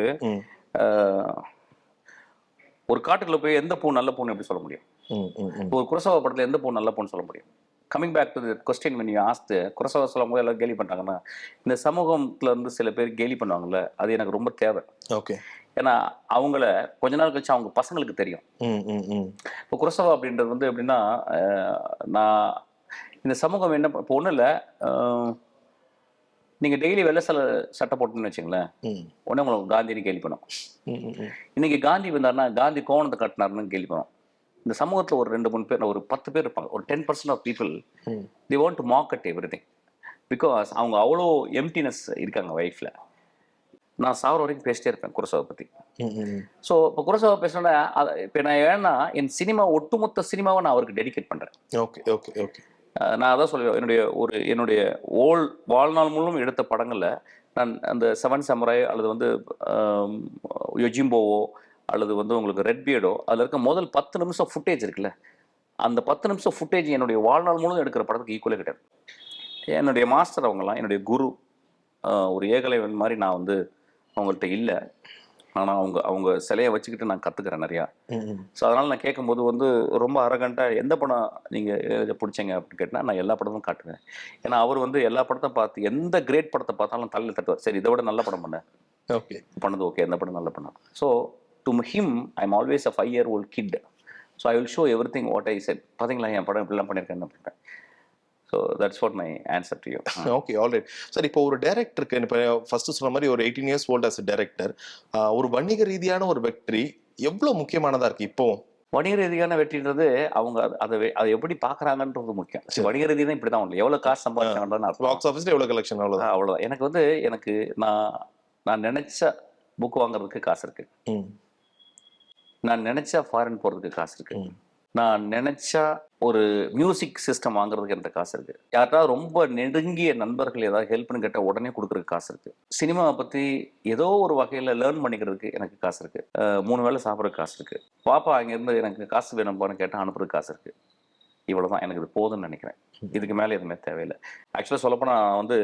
ஒரு காட்டுக்குள்ள போய் எந்த பூ நல்ல பூன்னு எப்படி சொல்ல முடியும்? ஒரு குரோசாவா படத்துல எந்த பூ நல்ல பூன்னு சொல்ல முடியும்? Coming back to the question when you asked, Kurosawa சொல்லும் போது எல்லாம் கேலி பண்ணுறாங்கன்னா இந்த சமூகத்துல இருந்து சில பேர் கேலி பண்ணுவாங்கல்ல, அது எனக்கு ரொம்ப தேவை. ஓகே. ஏன்னா அவங்கள கொஞ்ச நாள் கழிச்சு அவங்க பசங்களுக்கு தெரியும். இப்போ குரோசாவா அப்படின்றது வந்து எப்படின்னா, நான் இந்த சமூகம் என்ன இப்போ ஒன்றும் இல்லை, நீங்கள் டெய்லி வெள்ளை சட்டை போட்டுன்னு வச்சுங்களேன், உடனே உங்களுக்கு காந்தின்னு கேள்வி பண்ணும். இன்னைக்கு காந்தி வந்தாருன்னா காந்தி கோவணத்தை கட்டினாருன்னு கேள்வி பண்ணும். இந்த சமூகத்தில் ஒரு 2-3 பேர், ஒரு 10 பேர் இருப்பாங்க, ஒரு 10% of people the want to market everything. Because அவங்க அவ்வளோ எம்டினஸ் இருக்காங்க லைஃப்பில். நான் சாவர வரைக்கும் பேசிட்டே இருப்பேன் குரோசாவை பற்றி. ஸோ இப்போ குரோசாவை பேசினா இப்போ நான் ஏன்னா என் சினிமா, ஒட்டுமொத்த சினிமாவை நான் அவருக்கு டெடிகேட் பண்ணுறேன். Okay okay okay. நான் அதான் சொல்லுவேன், என்னுடைய வாழ்நாள் முழுவதும் எடுத்த படங்களில் நான் அந்த 7 Samurai அல்லது வந்து யொஜிம்போவோ அல்லது வந்து உங்களுக்கு ரெட் பியர்டோ, அதில் இருக்க முதல் 10 நிமிஷம் ஃபுட்டேஜ் இருக்குல்ல, அந்த 10 நிமிஷம் ஃபுட்டேஜ் என்னுடைய வாழ்நாள் முழுவதும் எடுக்கிற படத்துக்கு ஈக்குவலே கிடையாது. என்னுடைய மாஸ்டர் அவங்கெல்லாம், என்னுடைய குரு, ஒரு ஏகலைவன் மாதிரி நான் வந்து அவங்கள்ட்ட இல்லை. ஆனால் அவங்க சிலையை வச்சுக்கிட்டு நான் கற்றுக்கிறேன் நிறையா. ஸோ அதனால் நான் கேட்கும்போது வந்து ரொம்ப அரகண்ட்டாக எந்த படம் நீங்கள் பிடிச்சிங்க அப்படின்னு கேட்டால் நான் எல்லா படமும் காட்டுவேன். ஏன்னா அவர் வந்து எல்லா படத்தையும் பார்த்து எந்த கிரேட் படத்தை பார்த்தாலும் தலையில் தட்டுவார், சரி இதை விட நல்ல படம் பண்ண, ஓகே பண்ணது ஓகே, எந்த படம் நல்ல படம். So to him I'm always a 5-year-old kid, so I will show everything what I said. பாத்தீங்களா என் படம் இப்படிலாம் பண்ணியிருக்கேன்னு அப்படின்ட்டு. So that's what my answer to you. Okay, alright. Sir, இப்போ ஒரு டைரக்டருக்கு, இப்போ ஃபர்ஸ்ட் சொன்ன மாதிரி ஒரு 18 years old as a director, ஒரு வணிக ரீதியான ஒரு வெற்றி எவ்வளோ முக்கியமானதா இருக்கு? இப்போ வணிக ரீதியான வெற்றின்றது அவங்க அதை எப்படி பார்க்குறாங்கன்றது முக்கியம். வணிக ரீதி தான் இப்படி தான் உண்டு, எவ்வளோ காசு சம்பாதிச்சாங்கன்றது, பாக்ஸ் ஆஃபீஸில் எவ்வளோ கலெக்ஷன், அவ்வளோதான். எனக்கு நான் நினைச்ச புக் வாங்குறதுக்கு காசு இருக்கு, நான் நினைச்சா ஃபாரின் போறதுக்கு காசு இருக்கு, நான் நினைச்சா ஒரு மியூசிக் சிஸ்டம் வாங்குறதுக்கு எனக்கு காசு இருக்கு. யார்ட்டாவது ரொம்ப நெருங்கிய நண்பர்கள் ஏதாவது ஹெல்ப்னு கேட்டால் உடனே கொடுக்குறதுக்கு காசு இருக்கு. சினிமாவை பற்றி ஏதோ ஒரு வகையில் லேர்ன் பண்ணிக்கிறதுக்கு எனக்கு காசு இருக்கு. 3 வேளை சாப்பிட்றதுக்கு காசு இருக்கு. பாப்பா அங்கேருந்து எனக்கு காசு வேணும்பான்னு கேட்டால் அனுப்புறதுக்கு காசு இருக்கு. இவ்வளோதான், எனக்கு இது போதும்னு நினைக்கிறேன். இதுக்கு மேலே எதுவுமே தேவையில்லை. ஆக்சுவலாக சொல்லப்போனால்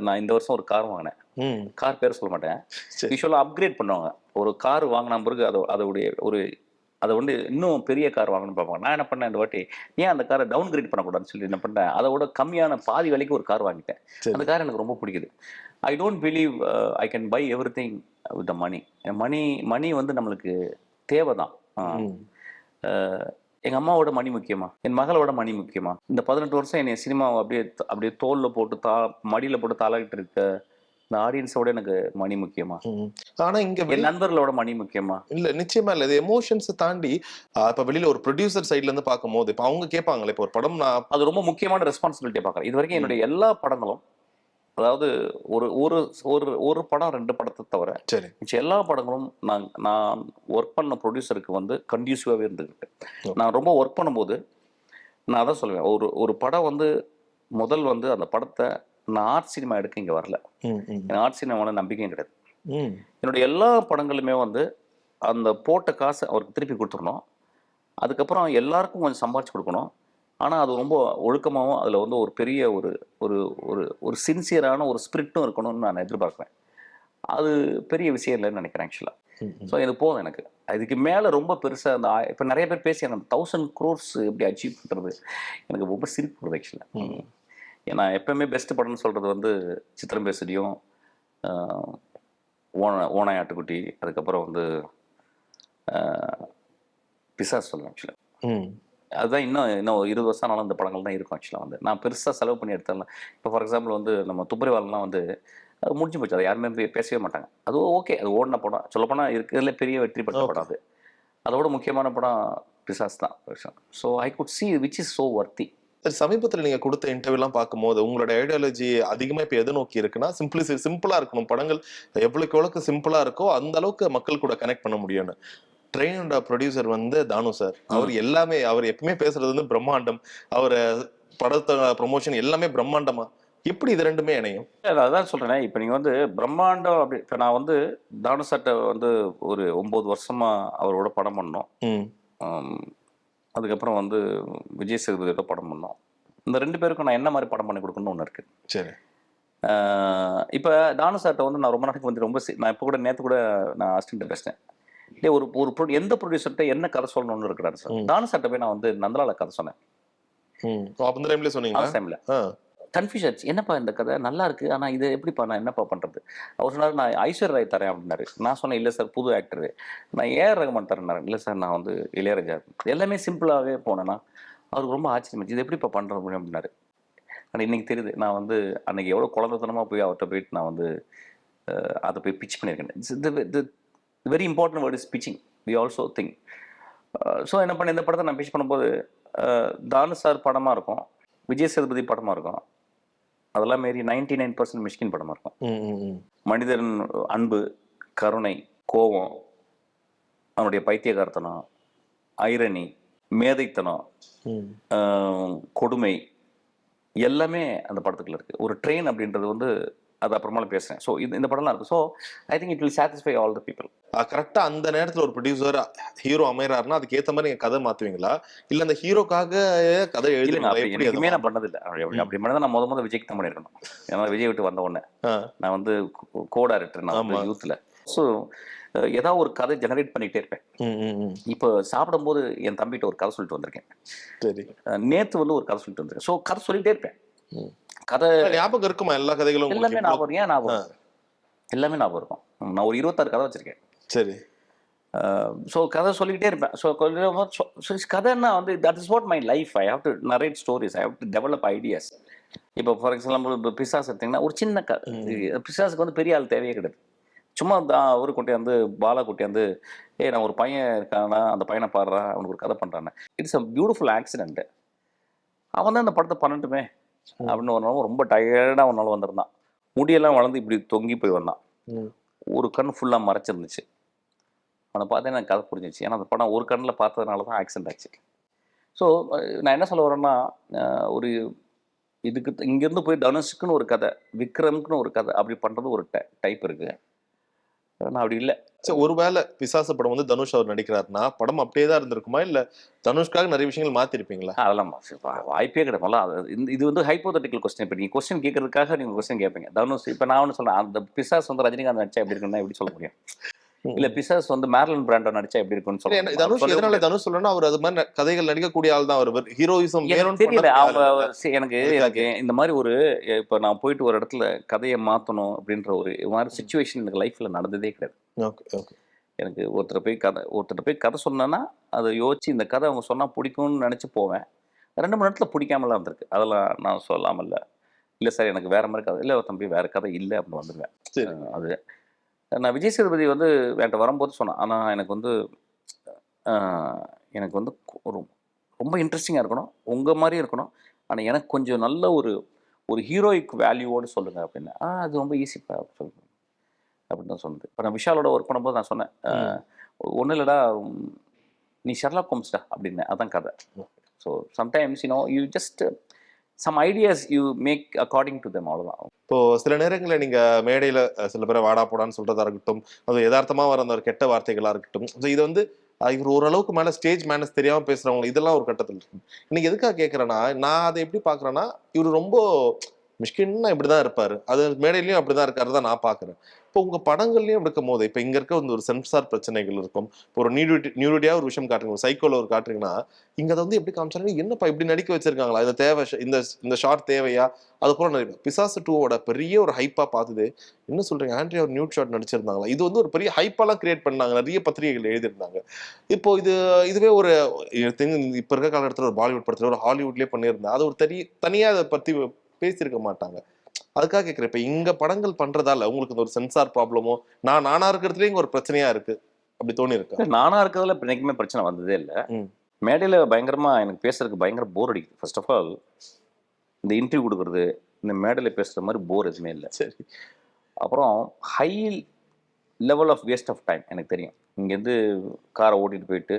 நான் இந்த வருஷம் ஒரு கார் வாங்கினேன். கார் பேர் சொல்ல மாட்டேன். யூஸ்வலாக அப்கிரேட் பண்ணுவாங்க. ஒரு கார் வாங்கின பிறகு அதை இன்னும் பெரிய கார் வாங்கணும்னு பார்ப்பாங்க. நான் என்ன பண்ணேன், இந்த வாட்டி ஏன் அந்த காரை டவுன் கிரேட் பண்ணக்கூடாதுன்னு சொல்லி என்ன பண்ணேன், அதோட கம்மியான பாதி விலைக்கு ஒரு கார் வாங்கிட்டேன். அந்த கார் எனக்கு ரொம்ப பிடிக்குது. I don't believe I can buy everything with the money. Money நம்மளுக்கு தேவை தான். எங்கள் அம்மாவோட மணி முக்கியமா, என் மகளோட மணி முக்கியமா? இந்த 18 வருஷம் என்னை சினிமாவை அப்படியே தோளில் போட்டு மடியில் போட்டு தாளாகிட்டு இருக்க இந்த ஆடியன்ஸோட எனக்கு மணி முக்கியமா? ஆனா இங்க என் நண்பர்களோட மணி முக்கியமா? இல்ல, நிச்சயமா இல்ல. இது எமோஷன்ஸ் தாண்டி இப்ப வெளியில ஒரு ப்ரொடியூசர் சைட்ல இருந்து பார்க்கும்போது இப்ப அவங்க கேட்பாங்களே, இப்ப ஒரு படம் நான் அது ரொம்ப முக்கியமான ரெஸ்பான்சிபிலிட்டியை பார்க்குறேன். இது வரைக்கும் என்னுடைய எல்லா படங்களும், அதாவது ஒரு ஒரு ஒரு ஒரு படம் 2 படத்தை தவிர சரி எல்லா படங்களும் நான் ஒர்க் பண்ண ப்ரொடியூசருக்கு கண்டியூசிவாகவே இருந்துக்கிட்டு. நான் ரொம்ப ஒர்க் பண்ணும்போது நான் அதான் சொல்லுவேன், ஒரு படம் முதல் அந்த படத்தை நான் ஆர்ட் சினிமா எடுக்க இங்கே வரல. ஆர்ட் சினிமாவோட நம்பிக்கையும் கிடையாது. என்னுடைய எல்லா படங்களுமே அந்த போட்ட காசு அவருக்கு திருப்பி கொடுத்துடணும். அதுக்கப்புறம் எல்லாருக்கும் கொஞ்சம் சம்பாதிச்சு கொடுக்கணும். ஆனால் அது ரொம்ப ஒழுக்கமாகவும் அதில் ஒரு பெரிய ஒரு ஒரு ஒரு சின்சியரான ஒரு ஸ்பிரிட்டும் இருக்கணும்னு நான் எதிர்பார்க்குறேன். அது பெரிய விஷயம் இல்லைன்னு நினைக்கிறேன் ஆக்சுவலாக. ஸோ இது போதும் எனக்கு. அதுக்கு மேலே ரொம்ப பெருசாக இப்போ நிறைய பேர் பேசி அந்த 1000 crores எப்படி அச்சீவ் பண்ணுறது எனக்கு ரொம்ப சிரிப்பு வருது ஆக்சுவலாக. ஏன்னா எப்பவுமே பெஸ்ட் படம்னு சொல்கிறது சித்திரம் பேசுடியும், ஓனாய் ஆட்டுக்குட்டி, அதுக்கப்புறம் பிசாஸ் சொல்லுவேன் ஆக்சுவலாக. அதுதான் இன்னும் 20 வருஷம் ஆனாலும் இந்த படங்கள் தான் இருக்கும் ஆக்சுவலாக. நான் பெருசாக செலவு பண்ணி எடுத்துடலாம். இப்போ ஃபார் எக்ஸாம்பிள் நம்ம துப்பறிவாளெலாம் அது முடிஞ்சு போச்சு. அது யாருமே பேசவே மாட்டாங்க. அது ஓகே, அது ஓடின படம். சொல்லப்போனால் இருக்கிறதுல பெரிய வெற்றி பெற்ற படம் அது. அதோட முக்கியமான படம் பிசாஸ் தான். So I could see which is so வர்த்தி. சமீபத்தில் நீங்க கொடுத்த இன்டர்வியூலாம் பார்க்கும்போது உங்களோட ஐடியாலஜி அதிகமா இப்ப எதை நோக்கி இருக்குன்னா, சிம்பிளா இருக்கணும். படங்கள் எவ்வளவுக்கு சிம்பிளா இருக்கோ அந்த அளவுக்கு மக்கள் கூட கனெக்ட் பண்ண முடியும்னு. ட்ரெயினோட ப்ரொடியூசர் தானு சார். அவர் எப்பவுமே பேசுறது பிரம்மாண்டம். அவர் படத்தோட ப்ரொமோஷன் எல்லாமே பிரம்மாண்டமா. எப்படி இது ரெண்டுமே இணையும்? அதான் சொல்றேன். இப்போ நீங்க பிரம்மாண்டம் அப்படி. இப்போ நான் தானு சார்ட்ட ஒரு 9 வருஷமா அவரோட படம் பண்ணோம். அதுக்கப்புறம் விஜய் சேதுபதியோட படம் பண்ணோம். இந்த 2 பேருக்கும் நான் என்ன மாதிரி படம் பண்ணி கொடுக்கணும்னு ஒன்று இருக்கு. சரி. இப்போ தானு சார்ட்ட நான் ரொம்ப நாளைக்கு ரொம்ப நான் இப்போ கூட நேற்று கூட நான் அசிஸ்டன்ட் பேசினேன். இல்லையே ஒரு எந்த ப்ரொடியூசர்கிட்ட என்ன கதை சொல்லணும்னு இருக்கிறாரு சார். தானு சார்ட்ட போய் நான் நந்தலால கதை சொன்னேன். அந்த டைம்ல சொன்னீங்க? கன்ஃபியூஸ் ஆச்சு. என்னப்பா இந்த கதை நல்லா இருக்கு, ஆனால் இது எப்படிப்பா நான் என்னப்பா பண்ணுறது? அவர் சொன்னார், நான் ஐஸ்வர் ராய் தரேன் அப்படின்னாரு. நான் சொன்னேன், இல்லை சார் புது ஆக்டரு. நான் ஏஆர் ரகுமான் தரேன்னாரு. இல்லை சார் நான் இளையராஜா. எல்லாமே சிம்பிளாகவே போனேன்னா அவருக்கு ரொம்ப ஆச்சரியமாச்சு. இது எப்படிப்பா பண்ணுறது அப்படின்னாரு. ஆனால் இன்னைக்கு தெரியுது, நான் அன்னைக்கு எவ்வளோ குழந்தைத்தனமாக போய் அவர்கிட்ட போயிட்டு நான் அதை போய் பிச் பண்ணியிருக்கேன். Very important word is pitching. We also think. So என்ன பண்ண, இந்த படத்தை நான் பிச் பண்ணும்போது தானு சார் படமாக இருக்கும், விஜய் சேதுபதி படமாக இருக்கும், அதெல்லாம் மாரி 99% மிஷ்கின் படமாக இருக்கும். மனிதன் அன்பு, கருணை, கோபம், அவனுடைய பைத்தியகாரத்தனம், ஐரணி, மேதைத்தனம், கொடுமை எல்லாமே அந்த படத்துக்குள்ள இருக்கு. ஒரு ட்ரெயின் அப்படின்றது அது அப்புறமால பேசுறேன். ஸோ இந்த படம்லாம் இருக்கு. So I think it will satisfy all the people. கரெக்டா அந்த நேரத்தில் ஒரு ப்ரொடியூசர் ஹீரோ அமைறாருன்னா அதுக்கு ஏற்ற மாதிரி நீங்க கதை மாத்துவீங்களா, இல்ல அந்த ஹீரோக்காக கதை எழுதுமே நான் பண்ணதில்லை. அப்படி பண்ணதான் நான் முத விஜய்க்கு தான் பண்ணியிருக்கணும். ஏன்னா விஜய் விட்டு வந்த உடனே நான் கோ டைரக்டர், நான் யூத்ல. ஸோ ஏதாவது ஒரு கதை ஜெனரேட் பண்ணிக்கிட்டே இருப்பேன். இப்போ சாப்பிடும்போது என் தம்பிகிட்ட ஒரு கதை சொல்லிட்டு வந்திருக்கேன். நேற்று ஒரு கதை சொல்லிட்டு வந்திருக்கேன். ஸோ கதை சொல்லிட்டே இருப்பேன். கதை ஞாபகம் இருக்குமா? எல்லா கதைகளும் எல்லாமே ஞாபகம். ஏன் ஞாபகம்? எல்லாமே ஞாபகம் இருக்கும். நான் ஒரு 26 கதை வச்சிருக்கேன். சரி. ஸோ கதை சொல்லிக்கிட்டே இருப்பேன். ஸோ கதைன்னா that is what my life. I have to narrate stories. I have to develop ideas. இப்போ ஃபார் எக்ஸாம்பிள் இப்போ பிசாஸ் எடுத்தீங்கன்னா ஒரு சின்ன பிசாஸுக்கு பெரிய ஆள் தேவையே கிடையாது. சும்மா அவரு கூட்டியாந்து பாலா கூட்டியாந்து நான் ஒரு பையன் இருக்கானா, அந்த பையனை பாடுறான், அவனுக்கு ஒரு கதை பண்ணுறான்னு. It's a beautiful accident. அவன் தான் இந்த படத்தை பண்ணட்டுமே அப்படின்னு ஒரு நாள் ரொம்ப டயர்டாக ஒரு நாள் வந்திருந்தான். முடியெல்லாம் வளர்ந்து இப்படி தொங்கி போய் வந்தான். ஒரு கண் ஃபுல்லாக மறைச்சிருந்துச்சு. அவனை பார்த்தா எனக்கு கதை புரிஞ்சிச்சு. ஏன்னா அந்த படம் ஒரு கண்ணில் பார்த்ததுனால தான் ஆக்சிடென்ட் ஆச்சு. ஸோ நான் என்ன சொல்ல வரேன்னா, ஒரு இதுக்கு இங்கேருந்து போய் தனுஷுக்குன்னு ஒரு கதை, விக்ரம்க்குன்னு ஒரு கதை, அப்படி பண்ணுறது ஒரு டைப் இருக்குது. நான் அப்படி இல்லை. சரி, ஒருவேளை பிசாசு படம் வந்து தனுஷ் அவர் நடிக்கிறாருன்னா படம் அப்படியே தான் இருந்திருக்குமா, இல்ல தனுஷ்காக நிறைய விஷயங்கள் மாத்திருப்பீங்களா? அதெல்லாம் வாய்ப்பே கிடையாது. இது வந்து ஹைப்போதட்டிக்கல் கொஸ்டின். இப்போ நீங்கள் கொஸ்டின் கேட்கறதுக்காக நீங்கள் கொஸ்டின் கேட்பீங்க. தனுஷ் இப்போ நான் ஒன்று சொல்றேன், அந்த பிசாஸ் வந்து ரஜினிகாந்த் நடிச்சா எப்படி இருக்குன்னா எப்படி சொல்ல முடியும்? இல்ல பிசாஸ் வந்து மேர்லன் பிராண்டோ நடிச்சா எப்படி இருக்குன்னு சொல்லுவாங்க. தனுஷ் எதனால தனுஷ் சொல்லணும்னா அவர் அது மாதிரி கதைகள் நடிக்கக்கூடிய ஆள் தான். அவர் ஹீரோயிசம் தெரியல. அவங்க எனக்கு இந்த மாதிரி ஒரு இப்போ நான் போயிட்டு ஒரு இடத்துல கதையை மாற்றணும் அப்படின்ற ஒரு மாதிரி சுச்சுவேஷன் எனக்கு லைஃப்ல நடந்ததே கிடையாது. எனக்கு ஒருத்தர் போய் கதை சொன்னேன்னா அதை யோசிச்சு இந்த கதை அவங்க சொன்னா பிடிக்கும்னு நினைச்சு போவேன். 2 மணி நேரத்துல பிடிக்காமலாம் இருந்திருக்கு. அதெல்லாம் நான் சொல்லாமல் இல்லை சார் எனக்கு வேற மாதிரி கதை இல்லை, தம்பி வேற கதை இல்லை அப்படின்னு வந்துடுவேன். அது நான் விஜய் சேதுபதி வந்து என்கிட்ட வரும்போது சொன்னேன், ஆனால் எனக்கு வந்து ஒரு ரொம்ப இன்ட்ரெஸ்டிங்காக இருக்கணும், உங்கள் மாதிரி இருக்கணும், ஆனால் எனக்கு கொஞ்சம் நல்ல ஒரு ஹீரோயிக் வேல்யூவோடு சொல்லுங்கள் அப்படின்னு. அது ரொம்ப ஈஸிப்பா சொல்லுங்க அப்படின்னு தான் சொன்னது. இப்போ நான் விஷாலோட ஒர்க் பண்ணும்போது நான் சொன்னேன், ஒன்றும் இல்லைடா நீ ஷெர்லாக் ஹோம்ஸ்டா அப்படின்னு. அதான் கதை. So sometimes you just some ideas you make according to them. அவ்வளோதான். இப்போ சில நேரங்களில் நீங்க மேடையில சில பேரை வாடா போடான்னு சொல்றதா இருக்கட்டும், அது யதார்த்தமா வர அந்த ஒரு கெட்ட வார்த்தைகளா இருக்கட்டும், இது வந்து இவர் ஓரளவுக்கு மேல ஸ்டேஜ் மேனஸ் தெரியாம பேசுறவங்க இதெல்லாம் ஒரு கட்டத்தில் இருக்கும். இன்னைக்கு எதுக்காக கேட்கறேன்னா, நான் அதை எப்படி பாக்குறேன்னா, இவர் ரொம்ப மிஷ்கின்னா இப்படிதான் இருப்பாரு, அது மேடையிலயும் அப்படிதான் இருக்காரு தான் நான் பாக்குறேன். இப்போ உங்க படங்கள்லயும் இருக்கும் போது இப்போ இங்க இருக்க வந்து ஒரு சென்சார் பிரச்சனைகள் இருக்கும். இப்போ ஒரு நியூடிட்டியா ஒரு விஷயம் காட்டுறீங்க, ஒரு சைக்கோல ஒரு காட்டுறீங்கன்னா, இங்க அதை வந்து எப்படி காமிச்சாங்க, என்னப்பா இப்படி நடிக்க வச்சிருக்காங்களா, இந்த தேவை, இந்த ஷார்ட் தேவையா? அது கூட நிறைய பிசாசு 2வோட பெரிய ஒரு ஹைப்பா பார்த்தது என்ன சொல்றீங்க, ஆண்ட்ரியா ஒரு நியூட் ஷாட் நடிச்சிருந்தாங்களா, இது வந்து ஒரு பெரிய ஹைப்பாலாம் கிரியேட் பண்ணாங்க, நிறைய பத்திரிகைகள் எழுதியிருந்தாங்க. இப்போ இதுவே ஒரு இப்ப இருக்க காலகட்டத்தில் ஒரு பாலிவுட் படத்துல ஒரு ஹாலிவுட்லயே பண்ணியிருந்தா அது ஒரு தனியா அதை பத்தி பேசியிருக்க மாட்டாங்க. அதுக்காக கேட்குறேன், இப்போ இங்க படங்கள் பண்றதால உங்களுக்கு ஒரு சென்சார் ப்ராப்ளமோ, நானா இருக்கிறதுலேயே இங்க ஒரு பிரச்சனையா இருக்கு அப்படி தோணி இருக்கு? நானா இருக்கிறதுல என்னைக்குமே பிரச்சனை வந்ததே இல்லை. மேடையில பயங்கரமா எனக்கு பேசுறதுக்கு பயங்கர போர் அடிக்குது. ஃபர்ஸ்ட் ஆஃப் ஆல் இந்த இன்டர்வியூ கொடுக்குறது, இந்த மேடையில் பேசுற மாதிரி போர் எதுவுமே இல்லை. சரி. அப்புறம் high level of waste of time எனக்கு தெரியும். இங்கேருந்து காரை ஓட்டிட்டு போயிட்டு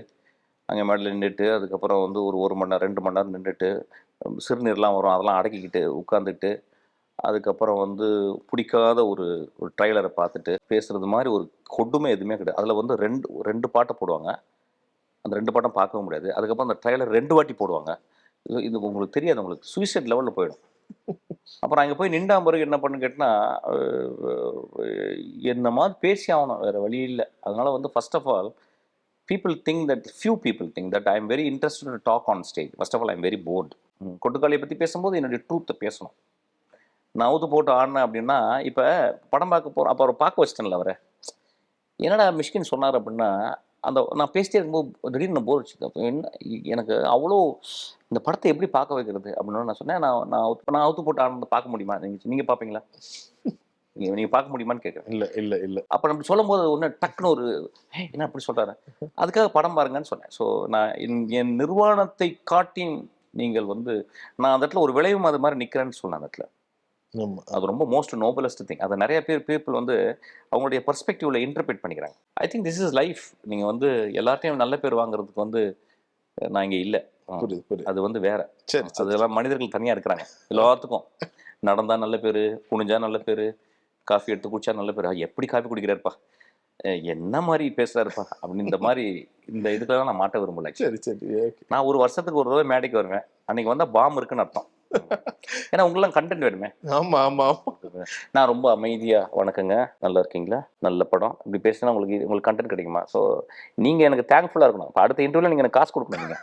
அங்கே மேடையில் நின்றுட்டு, அதுக்கப்புறம் வந்து ஒரு 1 மணி நேரம் 2 மணி நேரம் நின்றுட்டு, சிறுநீர்லாம் வரும் அதெல்லாம் அடக்கிக்கிட்டு உட்காந்துட்டு, அதுக்கப்புறம் வந்து பிடிக்காத ஒரு ட்ரைலரை பார்த்துட்டு பேசுறது மாதிரி ஒரு கொடுமை எதுவுமே கிடையாது. அதில் வந்து ரெண்டு பாட்டை போடுவாங்க, அந்த 2 பாட்டும் பார்க்கவும் முடியாது. அதுக்கப்புறம் அந்த ட்ரைலர் 2 வாட்டி போடுவாங்க. இது உங்களுக்கு தெரியாது, உங்களுக்கு சூசைட் லெவலில் போயிடும். அப்புறம் அங்கே போய் நின்றா பிறகு என்ன பண்ணு கேட்டினா, என்ன மாதிரி பேசி ஆகணும், வேறு வழி இல்லை. அதனால வந்து first of all few people think that I am very interested to talk on stage. First of all, I am very bored. கொட்டுக்காளியை பற்றி பேசும்போது என்னுடைய ட்ரூத்தை பேசணும். நான் அவுத்து போட்டு ஆடினேன் அப்படின்னா, இப்போ படம் பார்க்க போகிறோம், அப்போ அவர் பார்க்க வச்சிட்டேன்ல அவரை, என்னடா மிஷ்கின் சொன்னார் அப்படின்னா, நான் பேசிட்டே இருக்கும்போது திடீர்னு போர் வச்சுது. அப்போ எனக்கு அவ்வளோ இந்த படத்தை எப்படி பார்க்க வைக்கிறது அப்படின்னு நான் சொன்னேன். நான் அவுத்து போட்டு ஆனதை பார்க்க முடியுமா, நீங்கள் பார்ப்பீங்களா, நீங்கள் பார்க்க முடியுமான்னு கேட்குறேன். இல்லை. அப்போ நம்ம சொல்லும் போது ஒன்று டக்குன்னு ஒரு என்ன அப்படி சொல்கிறாரு, அதுக்காக படம் பாருங்கன்னு சொன்னேன். ஸோ நான் என் நிர்வாணத்தை காட்டி நீங்கள் வந்து நான் அந்த இடத்துல ஒரு விளைவும் அது மாதிரி நிற்கிறேன்னு சொன்னேன். அந்த இடத்துல அது ரொம்ப மோஸ்ட் நோபலஸ்ட் திங். அதை நிறைய பீப்புள் வந்து அவங்களுடைய பெர்ஸ்பெக்டிவ்ல இன்டர்பிரேட் பண்ணிக்கிறாங்க. I think this is life. நீங்கள் வந்து எல்லாத்தையும் நல்ல பேர் வாங்குறதுக்கு வந்து நான் இங்கே இல்லை. அது வந்து வேற. சரி, அதெல்லாம் மனிதர்கள் தனியாக இருக்கிறாங்க. எல்லாத்துக்கும் நடந்தா நல்ல பேர், குனிஞ்சா நல்ல பேர், காஃபி எடுத்து குடிச்சா நல்ல பேர், எப்படி காஃபி குடிக்கிறாருப்பா, என்ன மாதிரி பேசுறாருப்பா அப்படின்னு இந்த மாதிரி இந்த இதுக்கெல்லாம் நான் மாட்ட விரும்பல. சரி. நான் ஒரு வருஷத்துக்கு ஒரு தடவை மேடைக்கு வருவேன். அன்னைக்கு வந்தா பாம் இருக்குன்னு அர்த்தம். ஏன்னா உங்களெல்லாம் கண்டென்ட் வேணுமே. ஆமா. நான் ரொம்ப அமைதியா வணக்கங்க, நல்லா இருக்கீங்களா, நல்ல படம் இப்படி பேசினா உங்களுக்கு கண்டென்ட் கிடைக்குமா? ஸோ நீங்க எனக்கு தேங்க்ஃபுல்லா இருக்கணும். இப்போ அடுத்த இன்டர்வியூல நீங்க எனக்கு காசு கொடுக்கணும். நீங்க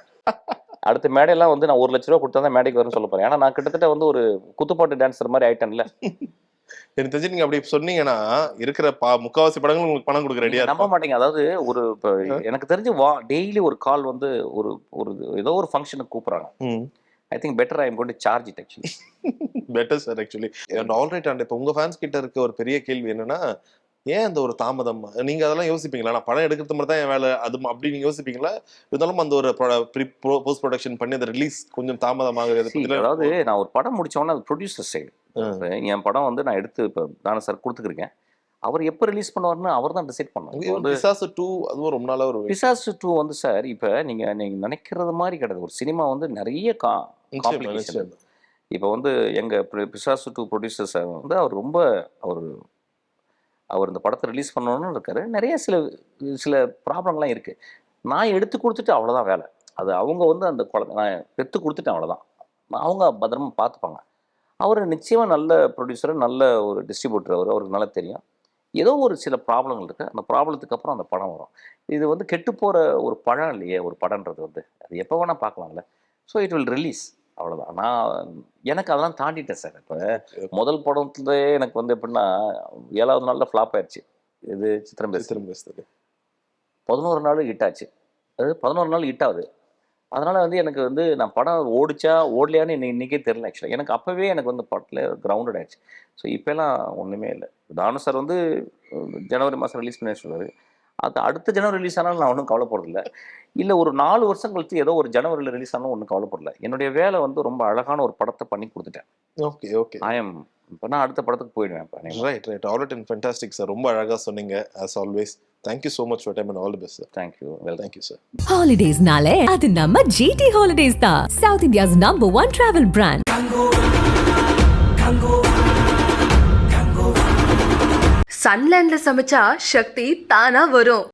அடுத்த மேடையெல்லாம் வந்து நான் 1 லட்ச ரூபா கொடுத்தா தான் மேடைக்கு வரும்னு சொல்ல போறேன். ஏன்னா நான் கிட்டத்தட்ட வந்து ஒரு குத்துப்பாட்டு டான்ஸர் மாதிரி ஆயிட்டேன்ல. எனக்கு தெரிஞ்சு நீங்க அப்படி சொன்னீங்கன்னா இருக்கிற முக்காவாசி படங்கள் உங்களுக்கு பணம் கொடுக்க ரெடியா நம்ப மாட்டீங்க. அதாவது ஒரு எனக்கு தெரிஞ்சு டெய்லி ஒரு கால் வந்து ஒரு ஏதோ ஒரு ஃபங்க்ஷனுக்கு கூப்பிடுறாங்க. I think better I am going to charge it actually. Better sir actually. And all right, and இப்போ உங்க ஃபேன்ஸ் கிட்ட இருக்க ஒரு பெரிய கேள்வி என்னன்னா, ஏன் அந்த ஒரு தாமதம்? நீங்க அதெல்லாம் யோசிப்பீங்களா? நான் படம் எடுக்கிறது மாதிரி தான் என் வேலை அது அப்படி நீங்க யோசிப்பீங்களா? இருந்தாலும் அந்த ஒரு போஸ்ட் ப்ரொடக்ஷன் பண்ணி அந்த ரிலீஸ் கொஞ்சம் தாமதமாகிறது. அதாவது நான் ஒரு படம் முடிச்சோன்னா அது ப்ரொடியூசர் சைடு. என் படம் வந்து நான் எடுத்து இப்போ தானே சார் கொடுத்துருக்கேன். அவர் எப்போ ரிலீஸ் பண்ணுவார்னு அவர் தான் டிசைட் பண்ணணும். இப்போ வந்து பிசாசு 2 அதுவும் ரொம்ப நாளா ஒரு பிசாசு 2 வந்து சார் இப்போ நீங்கள் நினைக்கிறது மாதிரி கிடையாது. ஒரு சினிமா வந்து நிறைய காம்ப்ளிகேஷன். இப்போ வந்து எங்கள் பிசாசு 2 ப்ரொடியூசர் சார் வந்து அவர் ரொம்ப அவர் இந்த படத்தை ரிலீஸ் பண்ணணும்னு இருக்காரு. நிறைய சில ப்ராப்ளம்லாம் இருக்குது. நான் எடுத்து கொடுத்துட்டு அவ்வளோதான் வேலை. அது அவங்க வந்து அந்த குழந்தை நான் பெற்று கொடுத்துட்டேன் அவ்வளோதான். அவங்க பத்திரமா பார்த்துப்பாங்க. அவர் நிச்சயமாக நல்ல ப்ரொடியூசர், நல்ல ஒரு டிஸ்ட்ரிபியூட்டர். அவருக்கு நல்லா தெரியும். ஏதோ ஒரு சில ப்ராப்ளங்கள் இருக்குது. அந்த ப்ராப்ளத்துக்கு அப்புறம் அந்த படம் வரும். இது வந்து கெட்டு போகிற ஒரு படம் இல்லையே ஒரு படம்ன்றது வந்து. அது எப்போ வேணால் பார்க்கலாம்ல. ஸோ இட் வில் ரிலீஸ் அவ்வளோதான். நான் எனக்கு அதெல்லாம் தாண்டிட்டேன் சார். இப்போ முதல் படத்துலேயே எனக்கு வந்து எப்படின்னா 7வது நாளில் ஃப்ளாப் ஆயிடுச்சு. இது சித்திரம் பேசுறது 11 நாள் ஹிட் ஆச்சு. அது 11 நாள் ஹிட் ஆகுது. அதனால் வந்து எனக்கு வந்து நான் படம் ஓடிச்சா ஓடலையான்னு இன்றைக்கே தெரியல. ஆக்சுவலாக எனக்கு அப்போவே எனக்கு வந்து படத்தில் கிரவுண்டட் ஆயிடுச்சு. ஸோ இப்போலாம் ஒன்றுமே இல்லை. தானு சார் வந்து ஜனவரி மாதம் ரிலீஸ் பண்ணி சொல்லுவார். அது அடுத்த ஜனவரி ரிலீஸ் ஆனாலும் நான் ஒன்றும் கவலைப்படுறதில்ல. இல்லை ஒரு 4 வருஷம் கழித்து ஏதோ ஒரு ஜனவரியில் ரிலீஸ் ஆனாலும் ஒன்றும் கவலைப்படல. என்னுடைய வேலை வந்து ரொம்ப அழகான ஒரு படத்தை பண்ணி கொடுத்துட்டேன். ஓகே இப்போ நான் அடுத்த படத்துக்கு போயிடுவேன். இப்போ right all and fantastic sir. ரொம்ப அழகா சொன்னீங்க as always. Thank you so much for time and all the best sir. Thank you. Thank you sir. Holidaysnale அது நம்ம GT Holidays தான். South India's #1 travel brand. சன்லேண்ட்ல சமைச்சா சக்தி தானா வரும்.